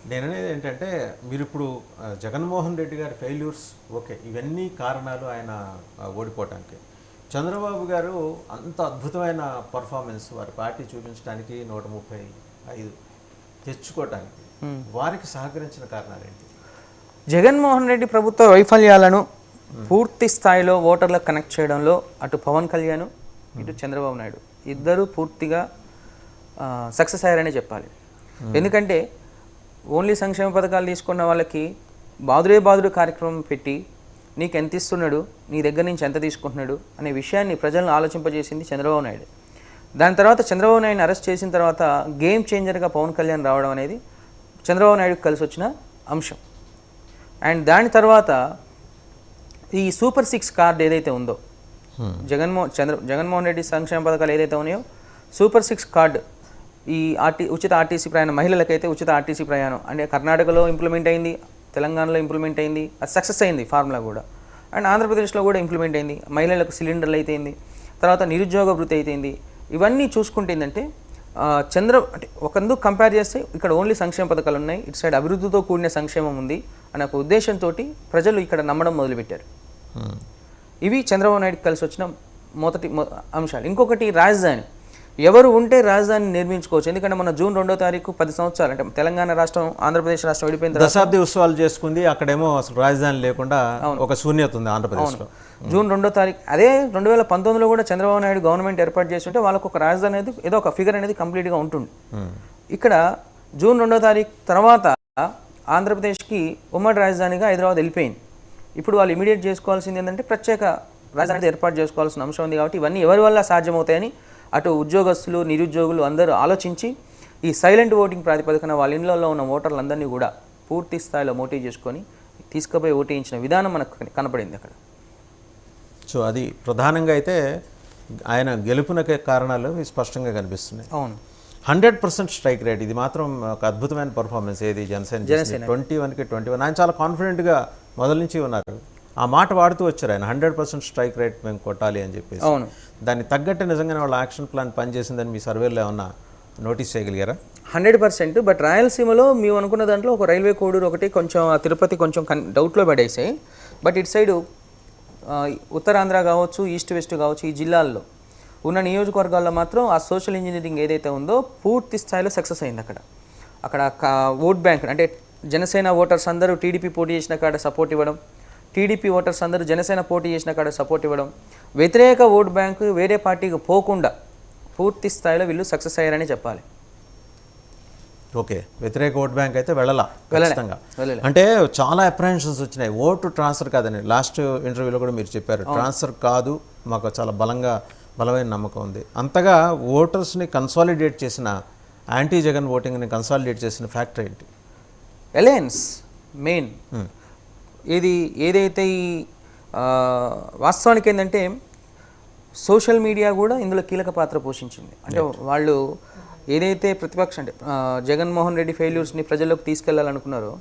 నేననేది ఏంటంటే మీరు ఇప్పుడు జగన్మోహన్ రెడ్డి గారి ఫెయిల్యూర్స్ ఓకే, ఇవన్నీ కారణాలు ఆయన ఓడిపోవటానికి. చంద్రబాబు గారు అంత అద్భుతమైన పర్ఫార్మెన్స్ వారి పార్టీ చూపించడానికి 135 తెచ్చుకోవటానికి వారికి సహకరించిన కారణాలు ఏంటి? జగన్మోహన్ రెడ్డి ప్రభుత్వ వైఫల్యాలను పూర్తి స్థాయిలో ఓటర్లకు కనెక్ట్ చేయడంలో అటు పవన్ కళ్యాణ్ ఇటు చంద్రబాబు నాయుడు ఇద్దరు పూర్తిగా సక్సెస్ అయ్యారనే చెప్పాలి. ఎందుకంటే ఓన్లీ సంక్షేమ పథకాలు తీసుకున్న వాళ్ళకి బాదుడే కార్యక్రమం పెట్టి నీకు ఎంత ఇస్తున్నాడు, నీ దగ్గర నుంచి ఎంత తీసుకుంటున్నాడు అనే విషయాన్ని ప్రజలను ఆలోచింపజేసింది చంద్రబాబు నాయుడు. దాని తర్వాత చంద్రబాబు నాయుడుని అరెస్ట్ చేసిన తర్వాత గేమ్ చేంజర్గా పవన్ కళ్యాణ్ రావడం అనేది చంద్రబాబు నాయుడుకి కలిసి వచ్చిన అంశం. అండ్ దాని తర్వాత ఈ సూపర్ 6 కార్డు ఏదైతే ఉందో జగన్మోహన్ రెడ్డి సంక్షేమ పథకాలు ఏదైతే ఉన్నాయో సూపర్ 6 కార్డు ఈ ఉచిత ఆర్టీసీ ప్రయాణం, మహిళలకైతే ఉచిత ఆర్టీసీ ప్రయాణం అంటే కర్ణాటకలో ఇంప్లిమెంట్ అయింది, తెలంగాణలో ఇంప్లిమెంట్ అయింది, అది సక్సెస్ అయింది ఫార్ములా కూడా. అండ్ ఆంధ్రప్రదేశ్లో కూడా ఇంప్లిమెంట్ అయింది. మహిళలకు సిలిండర్లు అయితేంది, తర్వాత నిరుద్యోగ భృతి అయితేంది. ఇవన్నీ చూసుకుంటే ఏంటంటే అంటే ఒకందుకు కంపేర్ చేస్తే ఇక్కడ ఓన్లీ సంక్షేమ పథకాలు ఉన్నాయి, ఇటు సైడ్ అభివృద్ధితో కూడిన సంక్షేమం ఉంది అనే ఒక ఉద్దేశంతో ప్రజలు ఇక్కడ నమ్మడం మొదలుపెట్టారు. ఇవి చంద్రబాబు నాయుడుకి కలిసి వచ్చిన మొదటి అంశాలు. ఇంకొకటి రాజధాని, ఎవరు ఉంటే రాజధాని నిర్మించుకోవచ్చు. ఎందుకంటే మన జూన్ 2వ తారీఖు 10 సంవత్సరాలు అంటే తెలంగాణ రాష్ట్రం ఆంధ్రప్రదేశ్ రాష్ట్రం విడిపోయిన తర్వాత దశాబ్ది ఉత్సవాలు చేసుకుంది, అక్కడేమో అసలు రాజధాని లేకుండా ఒక శూన్యత ఉంది ఆంధ్రప్రదేశ్లో. జూన్ 2వ తారీఖు అదే 2019లో కూడా చంద్రబాబు నాయుడు గవర్నమెంట్ ఏర్పాటు చేస్తుంటే వాళ్ళకు ఒక రాజధాని అనేది ఏదో ఒక ఫిగర్ అనేది కంప్లీట్గా ఉంటుంది. ఇక్కడ జూన్ 2వ తారీఖు తర్వాత ఆంధ్రప్రదేశ్కి ఉమ్మడి రాజధానిగా హైదరాబాద్ వెళ్ళిపోయింది. ఇప్పుడు వాళ్ళు ఇమీడియట్ చేసుకోవాల్సింది ఏంటంటే ప్రత్యేక రాజధాని ఏర్పాటు చేసుకోవాల్సిన అంశం ఉంది. కాబట్టి ఇవన్నీ ఎవరి వల్ల సాధ్యమవుతాయని అటు ఉద్యోగస్తులు నిరుద్యోగులు అందరూ ఆలోచించి ఈ సైలెంట్ ఓటింగ్ ప్రాతిపదికన వాళ్ళ ఇళ్లలో ఉన్న ఓటర్లందరినీ కూడా పూర్తి స్థాయిలో మోటివేట్ చేసుకొని తీసుకుపోయి ఓటేయించిన విధానం మనకు కనపడింది అక్కడ. సో అది ప్రధానంగా అయితే ఆయన గెలుపునకే కారణాలు స్పష్టంగా కనిపిస్తున్నాయి. అవును, 100% స్ట్రైక్ రేట్, ఇది మాత్రం ఒక అద్భుతమైన పర్ఫార్మెన్స్. ఏది జనసేన 21కి 21. ఆయన చాలా కాన్ఫిడెంట్గా మొదల నుంచి ఉన్నారు, ఆ మాట వాడుతూ వచ్చారు ఆయన. 100% స్ట్రైక్ రేట్ మేము కొట్టాలి అని చెప్పేసి. అవును, దాన్ని తగ్గట్టు నిజంగానే వాళ్ళ యాక్షన్ ప్లాన్ పనిచేసిందని మీ సర్వేలో ఏమన్నా నోటీస్ చేయగలిగారా? 100%. బట్ రాయలసీమలో మేము అనుకున్న దాంట్లో ఒక రైల్వే కోడూరు ఒకటి కొంచెం తిరుపతి కొంచెం డౌట్లో పడేసాయి. బట్ ఇటు సైడు ఉత్తరాంధ్ర కావచ్చు, ఈస్ట్ వెస్ట్ కావచ్చు, ఈ జిల్లాల్లో ఉన్న నియోజకవర్గాల్లో మాత్రం ఆ సోషల్ ఇంజనీరింగ్ ఏదైతే ఉందో పూర్తి స్థాయిలో సక్సెస్ అయింది. అక్కడ ఓట్ బ్యాంక్ అంటే జనసేన ఓటర్స్ అందరూ టీడీపీ పోటీ చేసిన కాడ సపోర్ట్ ఇవ్వడం, టీడీపీ ఓటర్స్ అందరూ జనసేన పోటీ చేసిన కాడ సపోర్ట్ ఇవ్వడం, వ్యతిరేక ఓట్ బ్యాంకు వేరే పార్టీకి పోకుండా పూర్తి స్థాయిలో వీళ్ళు సక్సెస్ అయ్యారని చెప్పాలి. ఓకే, వ్యతిరేక ఓట్ బ్యాంక్ అయితే వెళ్ళాలి. అంటే చాలా అప్రహెన్షన్స్ వచ్చినాయి. ఓటు ట్రాన్స్ఫర్ కాదని లాస్ట్ ఇంటర్వ్యూలో కూడా మీరు చెప్పారు, ట్రాన్స్ఫర్ కాదు, మాకు చాలా బలమైన నమ్మకం ఉంది. అంతగా ఓటర్స్ని కన్సాలిడేట్ చేసిన, యాంటీ జగన్ ఓటింగ్ని కన్సాలిడేట్ చేసిన ఫ్యాక్టర్ ఏంటి? Alliance main. ఏదైతే ఈ వాస్తవానికి ఏంటంటే సోషల్ మీడియా కూడా ఇందులో కీలక పాత్ర పోషించింది. అంటే వాళ్ళు ఏదైతే ప్రతిపక్ష అంటే జగన్మోహన్ రెడ్డి ఫెయిల్యూర్స్ని ప్రజల్లోకి తీసుకెళ్లాలనుకున్నారో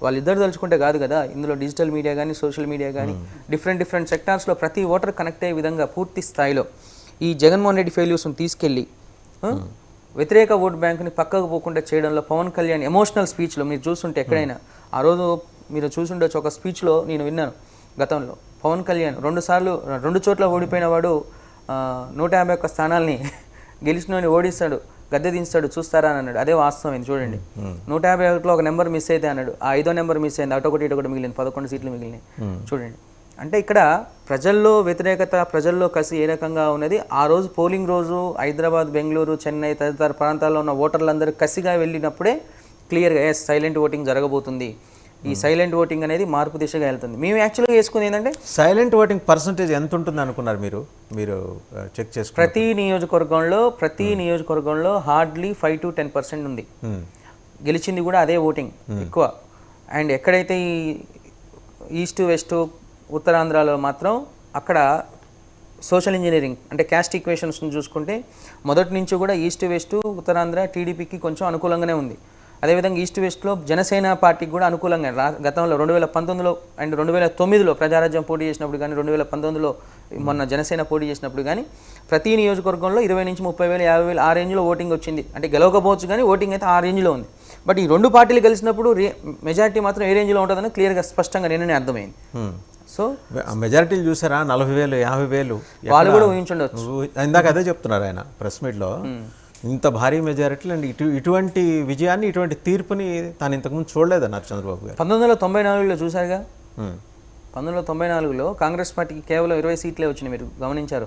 వాళ్ళిద్దరు తలుచుకుంటే కాదు కదా. ఇందులో డిజిటల్ మీడియా కానీ సోషల్ మీడియా కానీ డిఫరెంట్ సెక్టార్స్లో ప్రతి ఓటర్ కనెక్ట్ అయ్యే విధంగా పూర్తి స్థాయిలో ఈ జగన్మోహన్ రెడ్డి ఫెయిల్యూర్స్ని తీసుకెళ్ళి వ్యతిరేక ఓట్ బ్యాంకుని పక్కకు పోకుండా చేయడంలో పవన్ కళ్యాణ్ ఎమోషనల్ స్పీచ్లో మీరు చూస్తుంటే ఎక్కడైనా ఆ రోజు మీరు చూసుండొచ్చు, ఒక స్పీచ్లో నేను విన్నాను గతంలో పవన్ కళ్యాణ్ 2 చోట్ల ఓడిపోయిన వాడు 151 స్థానాల్ని గెలిచినోని ఓడిస్తాడు, గద్దె దించుతాడు చూస్తారా అని అన్నాడు. అదే వాస్తవమైంది. చూడండి, 151లో ఒక నెంబర్ మిస్ అయితే అన్నాడు, ఆ 5వ నెంబర్ మిస్ అయింది, అటొకటి ఇటొకటి మిగిలింది, 11 సీట్లు మిగిలినాయి. చూడండి, అంటే ఇక్కడ ప్రజల్లో వ్యతిరేకత, ప్రజల్లో కసి ఏ రకంగా ఉన్నది. ఆ రోజు పోలింగ్ రోజు హైదరాబాద్, బెంగళూరు, చెన్నై తదితర ప్రాంతాల్లో ఉన్న ఓటర్లందరూ కసిగా వెళ్ళినప్పుడే క్లియర్గా సైలెంట్ ఓటింగ్ జరగబోతుంది, ఈ సైలెంట్ ఓటింగ్ అనేది మార్పు దిశగా వెళ్తుంది. మేము యాక్చువల్గా వేసుకుంది ఏంటంటే సైలెంట్ ఓటింగ్ పర్సంటేజ్ ఎంత ఉంటుంది అనుకున్నారు మీరు చెక్ చేసుకున్నారు? ప్రతి నియోజకవర్గంలో హార్డ్లీ 5 to 10% ఉంది. గెలిచింది కూడా అదే ఓటింగ్ ఎక్కువ. అండ్ ఎక్కడైతే ఈ ఈస్ట్ వెస్ట్ ఉత్తరాంధ్రలో మాత్రం అక్కడ సోషల్ ఇంజనీరింగ్ అంటే క్యాస్ట్ ఈక్వేషన్స్ని చూసుకుంటే మొదటి నుంచి కూడా ఈస్ట్ వెస్ట్ ఉత్తరాంధ్ర టీడీపీకి కొంచెం అనుకూలంగానే ఉంది. అదేవిధంగా ఈస్ట్ వెస్ట్లో జనసేన పార్టీకి కూడా అనుకూలంగా గతంలో 2019లో అండ్ 2009లో ప్రజారాజ్యం పోటీ చేసినప్పుడు కానీ 2019లో మొన్న జనసేన పోటీ చేసినప్పుడు కానీ ప్రతి నియోజకవర్గంలో 20 నుంచి 30,000 50,000 ఆ రేంజ్లో ఓటింగ్ వచ్చింది. అంటే గెలవకపోవచ్చు కానీ ఓటింగ్ అయితే ఆ రేంజ్లో ఉంది. బట్ ఈ రెండు పార్టీలు కలిసినప్పుడు మెజారిటీ మాత్రం ఏ రేంజ్లో ఉంటుందని క్లియర్గా స్పష్టంగా నిన్ననే అర్థమైంది. సో మెజారిటీలు చూసారా 40,000 50,000 వాళ్ళు కూడా ఊహించుండవచ్చు. ఇందాక అదే చెప్తున్నారు ఆయన ప్రెస్ మీట్లో. ఇంత భారీ మెజారిటీలు అండ్ ఇటువంటి విజయాన్ని ఇటువంటి తీర్పుని తాను ఇంతకుముందు చూడలేదన్నారు చంద్రబాబు గారు. 1994లో చూసారుగా. 1994లో కాంగ్రెస్ పార్టీకి కేవలం 20 సీట్లే వచ్చినాయి, మీరు గమనించారు.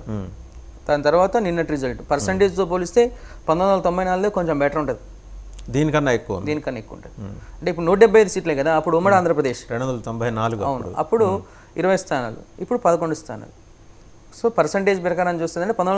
దాని తర్వాత నిన్నటి రిజల్ట్ పర్సంటేజ్తో పోలిస్తే 1994లో కొంచెం బెటర్ ఉంటుంది, దీనికన్నా ఎక్కువ ఉంటుంది. అంటే ఇప్పుడు 175 సీట్లే కదా, అప్పుడు ఉమ్మడి ఆంధ్రప్రదేశ్ 294. అవును, అప్పుడు 20 స్థానాలు, ఇప్పుడు 11 స్థానాలు. సో పర్సంటేజ్ ప్రకారం చూస్తుందంటే